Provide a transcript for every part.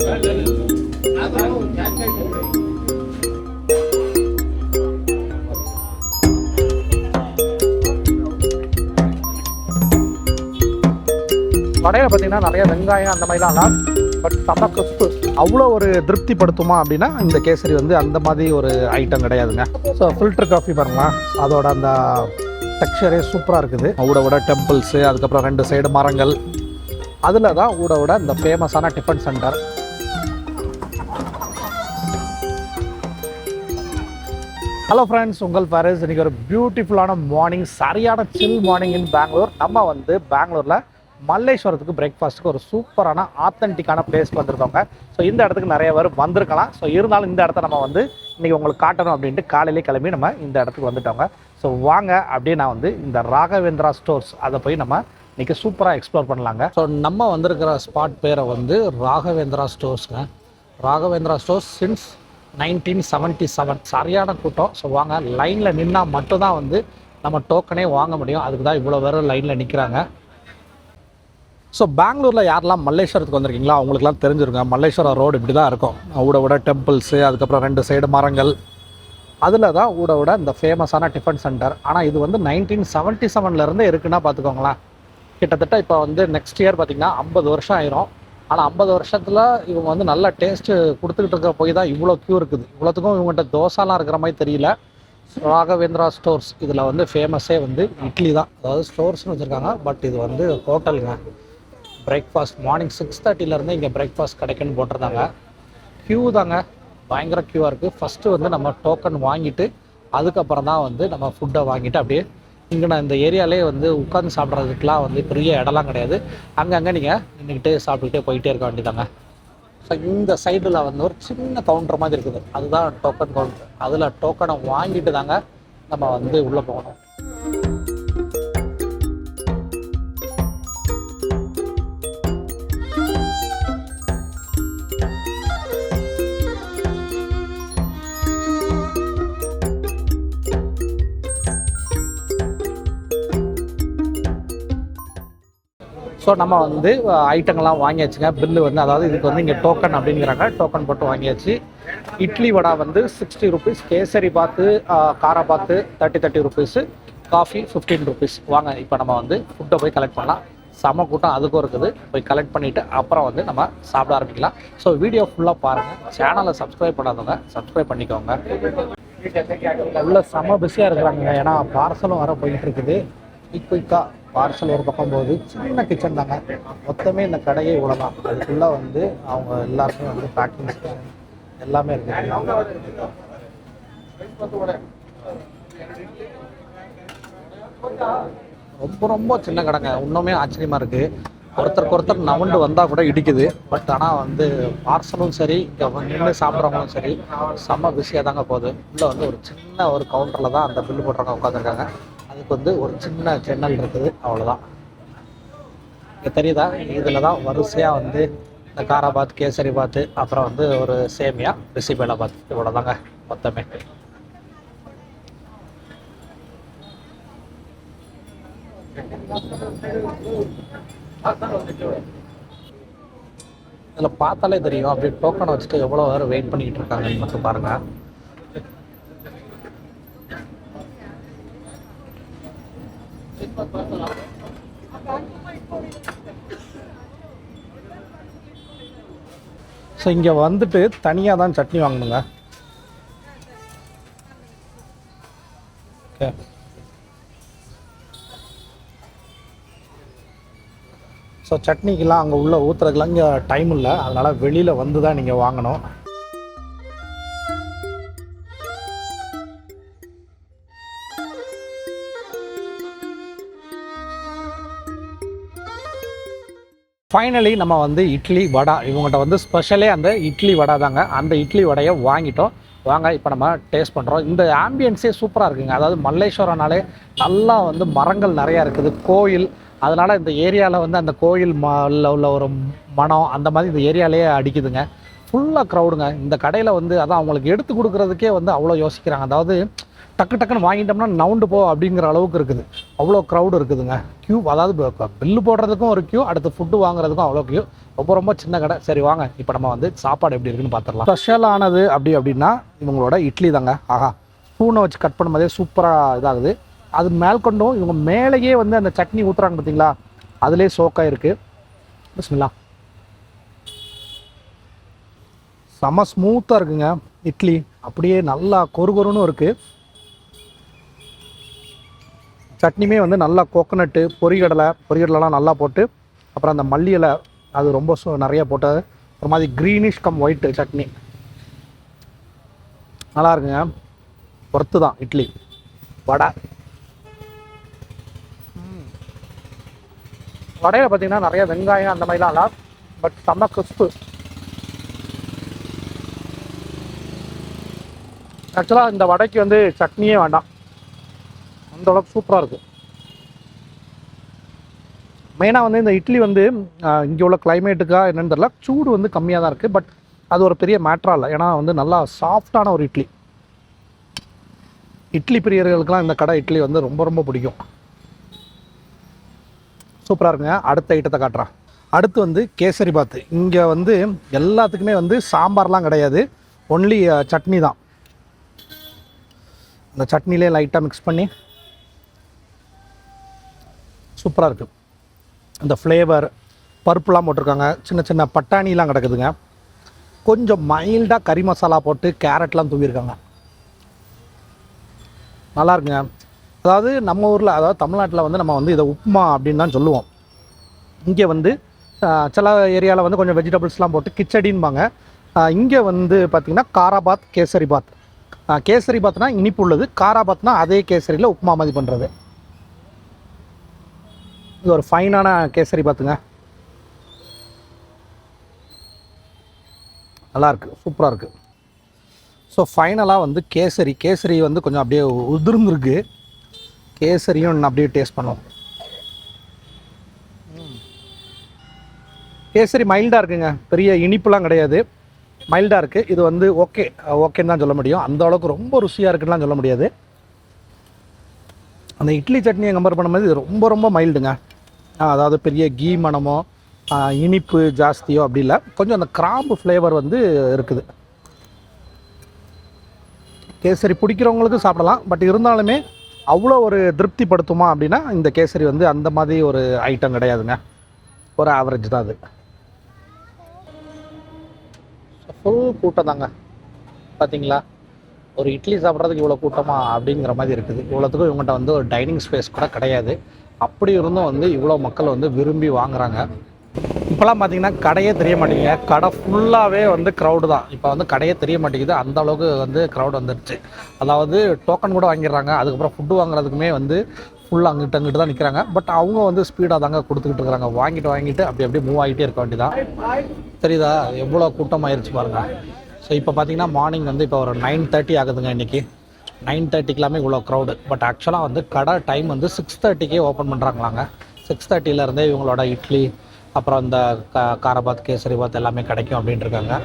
கடையில் பார்த்தீங்கன்னா நிறைய வெங்காயம் அந்த மாதிரிலாம், பட் செம்ம கிறிஸ்பு. அவ்வளோ ஒரு திருப்திப்படுத்துமா அப்படின்னா இந்த கேசரி வந்து அந்த மாதிரி ஒரு ஐட்டம் கிடையாதுங்க. ஸோ ஃபில்டர் காஃபி பாருங்களேன், அதோட அந்த டெக்ஸ்சரே சூப்பராக இருக்குது. ஊட டெம்பிள்ஸு, அதுக்கப்புறம் 2 சைடு மரங்கள், அதில் தான் ஊட இந்த ஃபேமஸான டிஃபன் சென்டர். ஹலோ ஃப்ரெண்ட்ஸ், உங்கள் பாரிஸ். இன்றைக்கி ஒரு பியூட்டிஃபுல்லான மார்னிங், சரியான சில் மார்னிங் இன் பெங்களூர். நம்ம வந்து பெங்களூரில் மல்லேஸ்வரத்துக்கு பிரேக்ஃபாஸ்ட்டுக்கு ஒரு சூப்பரான ஆத்தென்டிக்கான பிளேஸ்க்கு வந்திருக்கோங்க. ஸோ இந்த இடத்துக்கு நிறைய பேர் வந்திருக்கலாம். ஸோ இருந்தாலும் இந்த இடத்த நம்ம வந்து இன்றைக்கி உங்களுக்கு காட்டணும் அப்படின்ட்டு காலையிலே கிளம்பி நம்ம இந்த இடத்துக்கு வந்துட்டோங்க. ஸோ வாங்க அப்படியே நான் வந்து இந்த ராகவேந்திரா ஸ்டோர்ஸ் அதை போய் நம்ம இன்றைக்கி சூப்பராக எக்ஸ்ப்ளோர் பண்ணலாங்க. ஸோ நம்ம வந்திருக்கிற ஸ்பாட் பேரை வந்து ராகவேந்திரா ஸ்டோர்ஸுங்க. Raghavendra stores since 1977. சரியான கூட்டம். ஸோ வாங்க, லைனில் நின்னால் மட்டும்தான் வந்து நம்ம டோக்கனே வாங்க முடியும். அதுக்கு தான் இவ்வளோ பேர் லைனில் நிற்கிறாங்க. ஸோ பெங்களூரில் யாரெல்லாம் மல்லேஸ்வரத்துக்கு வந்திருக்கீங்களா அவங்களுக்குலாம் தெரிஞ்சிருங்க. மல்லேஸ்வரம் ரோடு இப்படி தான் இருக்கும். ஊட டெம்பிள்ஸு, அதுக்கப்புறம் 2 சைடு மரங்கள், அதில் தான் ஊட இந்த ஃபேமஸான டிஃபன் சென்டர். ஆனால் இது வந்து 1977 இருக்குன்னா பார்த்துக்கோங்களேன். கிட்டத்தட்ட இப்போ வந்து நெக்ஸ்ட் இயர் பார்த்திங்கன்னா 50 வருஷம் ஆயிரும். ஆனால் 50 வருஷத்தில் இவங்க வந்து நல்ல டேஸ்ட்டு கொடுத்துக்கிட்டு இருக்க போய் தான் இவ்வளோ க்யூ இருக்குது. இவ்வளோத்துக்கும் இவங்ககிட்ட தோசாலாம் இருக்கிற மாதிரி தெரியல. ராகவேந்திரா ஸ்டோர்ஸ் இதில் வந்து ஃபேமஸே வந்து இட்லி தான். அதாவது ஸ்டோர்ஸ்னு வச்சுருக்காங்க, பட் இது வந்து ஹோட்டலுங்க. பிரேக்ஃபாஸ்ட் மார்னிங் 6:30 இங்கே பிரேக்ஃபாஸ்ட் கிடைக்குன்னு போட்டிருந்தாங்க. க்யூ தாங்க, பயங்கர க்யூவாக இருக்குது. ஃபஸ்ட்டு வந்து நம்ம டோக்கன் வாங்கிட்டு அதுக்கப்புறம் தான் வந்து நம்ம ஃபுட்டை வாங்கிட்டு அப்படியே இங்கே நான் இந்த ஏரியாலே வந்து உட்காந்து சாப்பிட்றதுக்குலாம் வந்து பெரிய இடம்லாம் கிடையாது. அங்கங்கே நீங்கள் நின்றுக்கிட்டு சாப்பிட்டுக்கிட்டே போயிட்டே இருக்க வேண்டியதாங்க. ஸோ இந்த சைடில் வந்து ஒரு சின்ன கவுண்டர் மாதிரி இருக்குது, அதுதான் டோக்கன் கவுண்டர். அதில் டோக்கனை வாங்கிட்டு தாங்க நம்ம வந்து உள்ளே போகணும். ஸோ நம்ம வந்து ஐட்டங்கள்லாம் வாங்கியாச்சுங்க. பில்லு வந்து, அதாவது இதுக்கு வந்து இங்கே டோக்கன் அப்படிங்கிறாங்க, டோக்கன் போட்டு வாங்கியாச்சு. இட்லி வடை வந்து 60 ருபீஸ், கேசரி பாத்து காரா பாத்து 30 ருபீஸு, காஃபி 15 ருபீஸ். வாங்க இப்போ நம்ம வந்து ஃபுட்டை போய் கலெக்ட் பண்ணலாம். செம கூட்டம் அதுக்கும் இருக்குது. போய் கலெக்ட் பண்ணிவிட்டு அப்புறம் வந்து நம்ம சாப்பிட ஆரம்பிக்கலாம். ஸோ வீடியோ ஃபுல்லாக பாருங்கள். சேனலை சப்ஸ்கிரைப் பண்ணாதவங்க சப்ஸ்கிரைப் பண்ணிக்கோங்க. உள்ள செம பிஸியாக இருக்கிறாங்க, ஏன்னா பார்சலும் வர போயிட்டு இருக்குது. குயிக்காக பார்சல் ஒரு பக்கம் போகுது. சின்ன கிச்சன் தாங்க, மொத்தமே இந்த கடையே இவ்வளோ தான். அதுக்குள்ளே வந்து அவங்க எல்லாருமே வந்து பேக்கிங் எல்லாமே இருக்குது. ரொம்ப சின்ன கடைங்க. இன்னுமே ஆச்சரியமாக இருக்குது. ஒருத்தருக்கு நவண்டு வந்தால் கூட இடிக்குது. பட் ஆனால் வந்து பார்சலும் சரி, இங்கே நின்று சாப்பிட்றவங்களும் சரி, செம்ம பிஸியாக தாங்க போகுது. உள்ளே வந்து ஒரு சின்ன ஒரு கவுண்டரில் தான் அந்த பில்லு போடுறவங்க உட்காந்துருக்காங்க. அதுக்கு வந்து ஒரு சின்ன ஜன்னல் இருக்குது, அவ்வளோதான். இங்கே தெரியுதா, இதில் தான் வரிசையாக வந்து இந்த காராபாத், கேசரி பாத்து, அப்புறம் வந்து ஒரு சேமியா, பிசிபேலா பாத், இவ்வளோ தாங்க மொத்தமே. இதில் பார்த்தாலே தெரியும், அப்படியே டோக்கனை வச்சுட்டு எவ்வளோ நேரம் வெயிட் பண்ணிக்கிட்டு இருக்காங்கன்னு மட்டும் பாருங்கள். ஸோ இங்கே வந்துட்டு தனியாக தான் சட்னி வாங்கணுங்க. ஓகே, ஸோ சட்னிக்கெலாம் அங்கே உள்ள ஊற்றுறதுக்கெலாம் இங்கே டைம் இல்லை, அதனால் வெளியில் வந்து தான் நீங்கள் வாங்கணும். ஃபைனலி நம்ம வந்து இட்லி வடை, இவங்ககிட்ட வந்து ஸ்பெஷலே அந்த இட்லி வடை தாங்க. அந்த இட்லி வடையை வாங்கிட்டோம். வாங்க இப்போ நம்ம டேஸ்ட் பண்ணுறோம். இந்த ஆம்பியன்ஸே சூப்பராக இருக்குங்க. அதாவது மல்லேஸ்வரம்னாலே நல்லா வந்து மரங்கள் நிறையா இருக்குது, கோயில். அதனால் இந்த ஏரியாவில் வந்து அந்த கோயில் உள்ள ஒரு மனம் அந்த மாதிரி இந்த ஏரியாலே அடிக்குதுங்க. ஃபுல்லாக க்ரௌடுங்க. இந்த கடையில் வந்து அதான் அவங்களுக்கு எடுத்து கொடுக்குறதுக்கே வந்து அவ்வளோ யோசிக்கிறாங்க. அதாவது டக்குன்னு வாங்கிட்டோம்னா நவுண்டு போ அப்படிங்கிற அளவுக்கு இருக்குது. அவ்வளோ க்ரௌடு இருக்குதுங்க. க்யூ, அதாவது பில்லு போடுறதுக்கும் ஒரு க்யூ, அடுத்து ஃபுட்டு வாங்குறதுக்கும் அவ்வளோ க்யூ. ரொம்ப ரொம்ப சின்ன கடை. சரி வாங்க இப்போ நம்ம வந்து சாப்பாடு எப்படி இருக்குன்னு பார்த்துடலாம். ஸ்பெஷலானது அப்படின்னா இவங்களோட இட்லி தாங்க. ஆஹா, ஸ்பூனை வச்சு கட் பண்ணும்போதே சூப்பராக இதாகுது. அது மேல்கொண்டும் இவங்க மேலேயே வந்து அந்த சட்னி ஊற்றுறாங்க பார்த்தீங்களா, அதிலே சோக்காக இருக்குது. பிஸ்மில்லா. செம ஸ்மூத்தாக இருக்குங்க இட்லி, அப்படியே நல்லா கொருன்னு இருக்குது. சட்னியுமே வந்து நல்லா கோகோனட்டு பொரிகடலைலாம் நல்லா போட்டு, அப்புறம் அந்த மல்லி இலை அது ரொம்ப நிறைய போட்டு ஒரு மாதிரி க்ரீனிஷ் கம் ஒயிட்டு சட்னி நல்லா இருக்குங்க. ஒர்த்து தான். இட்லி வடை, வடையில் பார்த்தீங்கன்னா நிறைய வெங்காயம் அந்த மாதிரிலாம் இல்லை, பட் செம்ம கிறிஸ்பு. ஆக்சுவலாக இந்த வடைக்கு வந்து சட்னியே வேண்டாம், அந்த அளவுக்கு சூப்பராக இருக்குது. மெயினாக வந்து இந்த இட்லி வந்து இங்கே உள்ள கிளைமேட்டுக்காக என்னென்னு தெரியல, சூடு வந்து கம்மியாக தான் இருக்குது. பட் அது ஒரு பெரிய மேட்ரா இல்லை, ஏன்னா வந்து நல்லா சாஃப்டான ஒரு இட்லி. இட்லி பிரியர்களுக்கெல்லாம் இந்த கடை இட்லி வந்து ரொம்ப ரொம்ப பிடிக்கும். சூப்பராக இருக்குங்க. அடுத்த ஐட்டத்தை காட்டுறேன். அடுத்து வந்து கேசரி பாத்து. இங்கே வந்து எல்லாத்துக்குமே வந்து சாம்பார்லாம் கிடையாது, ஒன்லி சட்னி தான். இந்த சட்னிலே லைட்டாக மிக்ஸ் பண்ணி சூப்பராக இருக்குது. இந்த ஃப்ளேவர் பருப்புலாம் போட்டிருக்காங்க, சின்ன சின்ன பட்டாணிலாம் கிடக்குதுங்க. கொஞ்சம் மைல்டாக கறி மசாலா போட்டு கேரட்லாம் தூவியிருக்காங்க. நல்லா இருக்குங்க. அதாவது நம்ம ஊரில், அதாவது தமிழ்நாட்டில் வந்து நம்ம வந்து இதை உப்புமா அப்படின்னு தான் சொல்லுவோம். இங்கே வந்து சில ஏரியாவில் வந்து கொஞ்சம் வெஜிடபிள்ஸ்லாம் போட்டு கிச்சடின்பாங்க. இங்கே வந்து பார்த்திங்கன்னா காராபாத், கேசரி பாத். கேசரி பாத்னா இனிப்பு உள்ளது, காராபாத்னா அதே கேசரியில் உப்புமா மாதிரி பண்ணுறது. இது ஒரு ஃபைனான கேசரி பாத்துங்க, நல்லாயிருக்கு, சூப்பராக இருக்குது. ஸோ ஃபைனலாக வந்து கேசரி வந்து கொஞ்சம் அப்படியே உதிர்ந்துருக்கு. கேசரியும் அப்படியே டேஸ்ட் பண்ணுவோம். கேசரி மைல்டாக இருக்குங்க, பெரிய இனிப்புலாம் கிடையாது, மைல்டாக இருக்குது. இது வந்து ஓகேன்னு தான் சொல்ல முடியும், அந்த அளவுக்கு ரொம்ப ருசியாக இருக்குன்னு சொல்ல முடியாது. அந்த இட்லி சட்னியை கம்பேர் பண்ணும்போது இது ரொம்ப ரொம்ப மைல்டுங்க. அதாவது பெரிய கீ மணமோ இனிப்பு ஜாஸ்தியோ அப்படி இல்லை, கொஞ்சம் அந்த கிராம்பு ஃப்ளேவர் வந்து இருக்குது. கேசரி பிடிக்கிறவங்களுக்கு சாப்பிடலாம், பட் இருந்தாலுமே அவ்வளோ ஒரு திருப்திப்படுத்துமா அப்படின்னா இந்த கேசரி வந்து அந்த மாதிரி ஒரு ஐட்டம் கிடையாதுங்க, ஒரு ஆவரேஜ் தான் அது. ஃபுல் கூட்டம் தாங்க. பார்த்தீங்களா, ஒரு இட்லி சாப்பிட்றதுக்கு இவ்வளோ கூட்டமா அப்படிங்கிற மாதிரி இருக்குது. இவ்வளோத்துக்கும் இவங்ககிட்ட வந்து ஒரு டைனிங் ஸ்பேஸ் கூட கிடையாது. அப்படி இருந்தும் வந்து இவ்வளோ மக்கள் வந்து விரும்பி வாங்குறாங்க. இப்போலாம் பார்த்தீங்கன்னா கடையே தெரிய மாட்டேங்குது, கடை ஃபுல்லாகவே வந்து க்ரௌடு தான். இப்போ வந்து கடையே தெரிய மாட்டேங்குது, அந்த அளவுக்கு வந்து க்ரௌட் வந்துடுச்சு. அதாவது டோக்கன் கூட வாங்கிடுறாங்க, அதுக்கப்புறம் ஃபுட்டு வாங்குறதுக்குமே வந்து ஃபுல்லாக அங்கிட்டு தான் நிற்கிறாங்க. பட் அவங்க வந்து ஸ்பீடாக தாங்க கொடுத்துக்கிட்டு இருக்கிறாங்க, வாங்கிட்டு அப்படியே மூவ் ஆகிட்டே இருக்க வேண்டியதான். தெரியுதா எவ்வளோ கூட்டம் ஆயிடுச்சு பாருங்கள். ஸோ இப்போ பார்த்தீங்கன்னா மார்னிங் வந்து இப்போ ஒரு 9:30 ஆகுதுங்க. இன்றைக்கி 9:30க்கெல்லாமே இவ்வளோ க்ரௌடு. பட் ஆக்சுவலாக வந்து கடை டைம் வந்து 6:30க்கே ஓப்பன் பண்ணுறாங்களாங்க. 6:30லேருந்தே இவங்களோட இட்லி, அப்புறம் இந்த காராபாத், கேசரி பாத் எல்லாமே கிடைக்கும் அப்படின்ட்டு இருக்காங்க.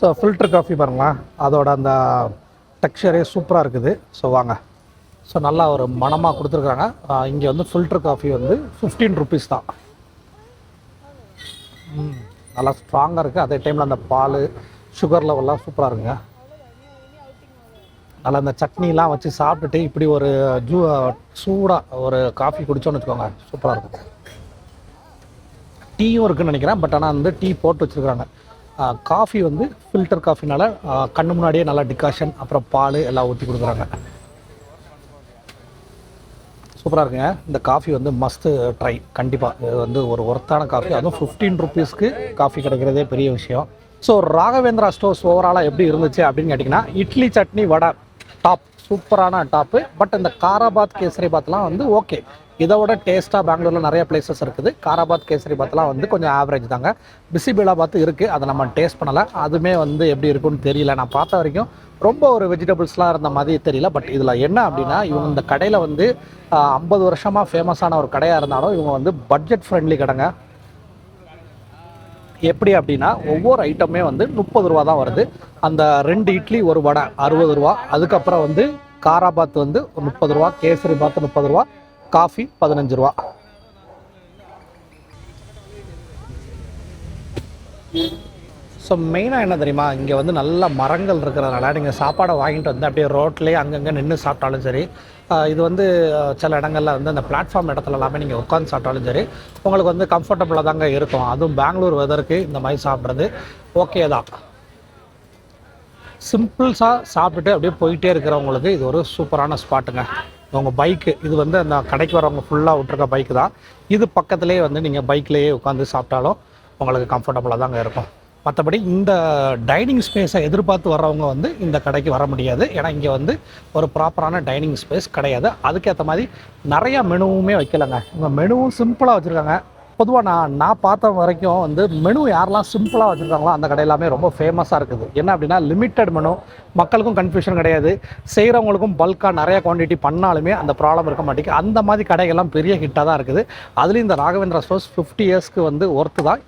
ஸோ ஃபில்டர் காஃபி பாருங்களா, அதோட அந்த டெக்ஸ்சரே சூப்பராக இருக்குது. ஸோ வாங்க. ஸோ நல்லா ஒரு மணமாக கொடுத்துருக்குறாங்க. இங்கே வந்து ஃபில்டர் காஃபி வந்து 15 ருபீஸ் தான். நல்லா ஸ்ட்ராங்காக இருக்குது. அதே டைமில் அந்த பால், சுகர் லெவல்லாம் சூப்பராக இருக்குங்க. நல்லா அந்த சட்னிலாம் வச்சு சாப்பிட்டுட்டு இப்படி ஒரு சூடாக ஒரு காஃபி குடித்தோன்னு வச்சுக்கோங்க, சூப்பராக இருக்கும். டீயும் இருக்குதுன்னு நினைக்கிறேன், பட் ஆனால் வந்து டீ போட்டு வச்சுருக்குறாங்க. காஃபி வந்து ஃபில்டர் காஃபினால கண்ணு முன்னாடியே நல்லா டிகாஷன், அப்புறம் பால் எல்லாம் ஊற்றி கொடுக்குறாங்க. சூப்பராக இருக்குங்க. இந்த காஃபி வந்து மஸ்ட்டு ட்ரை கண்டிப்பாக. இது வந்து ஒரு ஒர்த்தான காஃபி, அதுவும் 15 ருபீஸ்க்கு காஃபி கிடைக்கிறதே பெரிய விஷயம். ஸோ ராகவேந்திரா ஸ்டோர்ஸ் ஓவராலாக எப்படி இருந்துச்சு அப்படின்னு கேட்டிங்கன்னா, இட்லி சட்னி வடை டாப், சூப்பரான டாப்பு. பட் இந்த காராபாத் கேசரி பாத்லாம் வந்து ஓகே, இதோட டேஸ்ட்டாக பெங்களூரில் நிறைய பிளேசஸ் இருக்குது. காராபாத் கேசரி பாத்லாம் வந்து கொஞ்சம் ஆவரேஜ் தாங்க. பிசிபேலாபாத் இருக்குது, அதை நம்ம டேஸ்ட் பண்ணலை. அதுவுமே வந்து எப்படி இருக்குன்னு தெரியல. நான் பார்த்த வரைக்கும் ரொம்ப ஒரு வெஜிடபிள்ஸ்லாம் இருந்த மாதிரி தெரியல. பட் இதில் என்ன அப்படின்னா, இவங்க இந்த கடையில் வந்து 50 வருஷமாக ஃபேமஸான ஒரு கடையாக இருந்தாலும் இவங்க வந்து பட்ஜெட் ஃப்ரெண்ட்லி கடைங்க. எப்படி அப்படின்னா, ஒவ்வொரு ஐட்டமே வந்து 30 ரூபா தான் வருது. அந்த 2 இட்லி ஒரு வடை 60 ரூபா. அதுக்கப்புறம் வந்து காராபாத் வந்து 30 ரூபா, கேசரி பாத் 30 ரூபா, காஃபி 15 ரூபா. ஸோ மெயினாக என்ன தெரியுமா, இங்கே வந்து நல்ல மரங்கள் இருக்கிறதுனால நீங்கள் சாப்பாடை வாங்கிட்டு வந்து அப்படியே ரோட்லேயே அங்கங்கே நின்று சாப்பிட்டாலும் சரி, இது வந்து சில இடங்களில் வந்து அந்த பிளாட்ஃபார்ம் இடத்துல எல்லாமே நீங்கள் உட்காந்து சாப்பிட்டாலும் சரி உங்களுக்கு வந்து கம்ஃபர்டபுளாக தாங்க இருக்கும். அதுவும் பெங்களூர் வெதருக்கு இந்த மாதிரி சாப்பிட்றது ஓகே தான். சிம்பிள்ஸாக சாப்பிட்டுட்டு அப்படியே போயிட்டே இருக்கிறவங்களுக்கு இது ஒரு சூப்பரான ஸ்பாட்டுங்க. உங்கள் பைக்கு இது வந்து அந்த கடைக்கு வரவங்க ஃபுல்லாக விட்டுருக்க பைக்கு தான். இது பக்கத்துலேயே வந்து நீங்கள் பைக்லேயே உட்காந்து சாப்பிட்டாலும் உங்களுக்கு கம்ஃபர்டபுளாக தாங்க இருக்கும். மற்றபடி இந்த டைனிங் ஸ்பேஸை எதிர்பார்த்து வர்றவங்க வந்து இந்த கடைக்கு வர முடியாது. ஏன்னா இங்கே வந்து ஒரு ப்ராப்பரான டைனிங் ஸ்பேஸ் கிடையாது. அதுக்கேற்ற மாதிரி நிறையா மெனுவுமே வைக்கலைங்க. இவங்க மெனுவும் சிம்பிளாக வச்சுருக்காங்க. பொதுவாக நான் பார்த்த வரைக்கும் வந்து மெனு யாரெல்லாம் சிம்பிளாக வச்சுருக்காங்களோ அந்த கடையெல்லாமே ரொம்ப ஃபேமஸாக இருக்குது. என்ன அப்படின்னா, லிமிட்டட் மெனு, மக்களுக்கும் கன்ஃபியூஷன் கிடையாது, செய்கிறவங்களுக்கும் பல்காக நிறைய குவான்டிட்டி பண்ணாலுமே அந்த ப்ராப்ளம் இருக்க மாட்டேங்குது. அந்த மாதிரி கடைகள்லாம் பெரிய ஹிட்டாக தான் இருக்குது. அதுலேயும் இந்த ராகவேந்திரா ஸ்டோர்ஸ் 50 இயர்ஸ்க்கு வந்து ஒர்த்து தான்.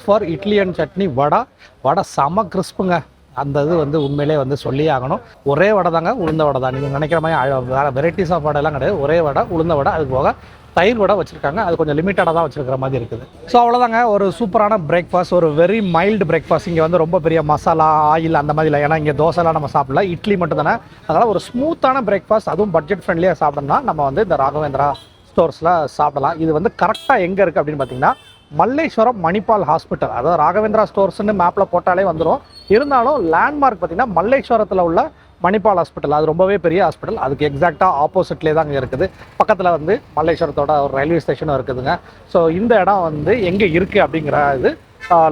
ஃபார் இட்லி அண்ட் சட்னி வடை செம கிறிஸ்புங்க. அந்த இது வந்து உண்மையிலே வந்து சொல்லியே ஆகணும். ஒரே வடை தாங்க, உளுந்த வடை தான். நீங்கள் நினைக்கிற மாதிரி வேறு வெரைட்டிஸ் ஆஃப் வடையெல்லாம் கிடையாது. ஒரே வடை, உளுந்த வடை, அதுக்கு போக தயிர் வடை வச்சுருக்காங்க. அது கொஞ்சம் லிமிட்டடாக தான் வச்சுருக்கிற மாதிரி இருக்குது. ஸோ அவ்வளோதாங்க, ஒரு சூப்பரான பிரேக்ஃபாஸ்ட், ஒரு வெரி மைல்டு பிரேக்ஃபாஸ்ட். இங்கே வந்து ரொம்ப பெரிய மசாலா ஆயில் அந்த மாதிரி இல்லை. ஏன்னா இங்கே தோசைலாம் நம்ம சாப்பிடல, இட்லி மட்டும் தானே. அதனால் ஒரு ஸ்மூத்தான பிரேக்ஃபாஸ்ட், அதுவும் பட்ஜெட் ஃப்ரெண்ட்லியாக சாப்பிடணும்னா நம்ம வந்து இந்த ராகவேந்திரா ஸ்டோர்ஸில் சாப்பிடலாம். இது வந்து கரெக்டாக எங்கே இருக்குது அப்படின்னு பார்த்தீங்கன்னா, மல்லேஸ்வரம் மணிபால் ஹாஸ்பிட்டல். அதாவது ராகவேந்திரா ஸ்டோர்ஸ்னு மேப்பில் போட்டாலே வந்துடும். இருந்தாலும் லேண்ட்மார்க் பார்த்திங்கன்னா மல்லேஸ்வரத்தில் உள்ள மணிபால் ஹாஸ்பிட்டல். அது ரொம்பவே பெரிய ஹாஸ்பிட்டல். அதுக்கு எக்ஸாக்டாக ஆப்போசிட்லேயே தான் இங்கே இருக்குது. பக்கத்தில் வந்து மல்லேஸ்வரத்தோட ஒரு ரயில்வே ஸ்டேஷனும் இருக்குதுங்க. ஸோ இந்த இடம் வந்து எங்கே இருக்குது அப்படிங்கிற இது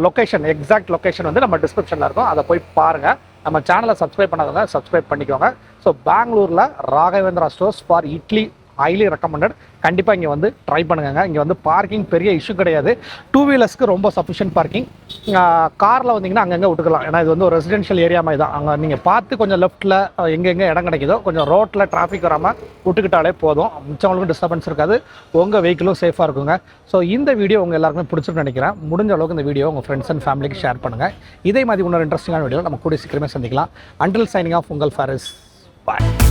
லொக்கேஷன், எக்ஸாக்ட் லொக்கேஷன் வந்து நம்ம டிஸ்கிரிப்ஷனில் இருக்கும். அதை போய் பாருங்கள். நம்ம சேனலை சப்ஸ்கிரைப் பண்ணாதவங்க சப்ஸ்கிரைப் பண்ணிக்கோங்க. ஸோ பெங்களூரில் Raghavendra stores for idli highly recommended. கண்டிப்பாக இங்கே வந்து ட்ரை பண்ணுங்க. இங்கே வந்து பார்க்கிங் பெரிய இஷ்யூ கிடையாது. 2 வீலர்ஸ்க்கு ரொம்ப சஃபிஷியன்ட் பார்க்கிங். காரில் வந்தீங்கன்னா அங்கங்கே விட்டுக்கலாம். ஏன்னா இது வந்து ஒரு ரெசிடென்ஷியல் ஏரியா மாதிரி தான். அங்கே நீங்கள் பார்த்து கொஞ்சம் லெஃப்ட்டில் எங்கெங்கே இடம் கிடைக்குதோ கொஞ்சம் ரோட்டில் டிராஃபிக் வராமல் விட்டுக்கிட்டாலே போதும். மிச்சவங்களுக்கும் டிஸ்டர்பன்ஸ் இருக்காது, உங்கள் வெஹிக்கிளும் சேஃபாக இருக்குங்க. ஸோ இந்த வீடியோ உங்கள் எல்லாருக்குமே பிடிச்சிருக்குன்னு நினைக்கிறேன். முடிஞ்ச அளவுக்கு இந்த வீடியோ உங்கள் ஃப்ரெண்ட்ஸ் அண்ட் ஃபேமிலிக்கு ஷேர் பண்ணுங்கள். இதே மாதிரி இன்னொரு இன்ட்ரெஸ்டிங்கான வீடியோ நம்ம கூட சீக்கிரமே சந்திக்கலாம். அண்டில் சைனிங் ஆஃப் உங்கள் ஃபாரிஸ். பாய்.